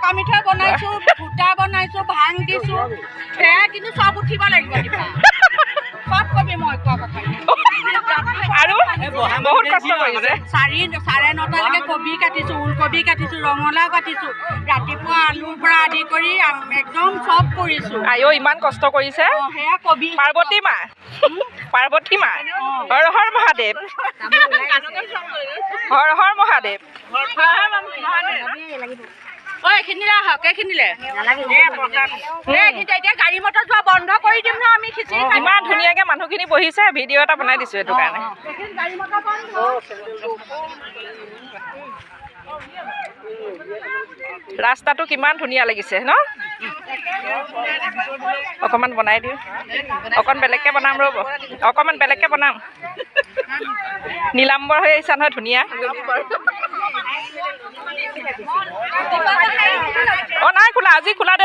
পকা মিঠৈ বনাইছো, ফুটা বনাইছো, ভাং দিছো, সেয়া কিন্তু চব উঠিব লাগিব দিবা। চব কবি মই কোৱা কথা। আৰু বহুত কষ্ট কৰিছে। 9:30লৈকে কবি কাটিছো, ওলকবি কাটিছো, ৰঙালাও কাটিছো, ৰাতিপুৱা আলুৰ পৰা আদি কৰি একদম চব কৰিছো। আইও ইমান কষ্ট কৰিছে। সেয়া কবি পাৰ্বতী মা, পাৰ্বতী মা, হৰ হৰ মহাদেৱ, হৰ হৰ মহাদেৱ। এইখিনিলে আহক, এইখিনিলে এতিয়া গাড়ী মটৰ যোৱা বন্ধ কৰি দিম ন আমি খিচিৰি। ইমান ধুনীয়াকে মানুহখিনি বহিছে, ভিডিঅ' এটা বনাই দিছো এইটো কাৰণে। ৰাস্তাটো কিমান ধুনীয়া লাগিছে ন? অকণমান বনাই দিওঁ, অকণ বেলেগকে বনাম ৰ'ব, অকণমান বেলেগকে বনাম। নীলাম্বৰ হৈ আহিছা নহয়, ধুনীয়া। অ নাই খোলা, আজি খোলা দে।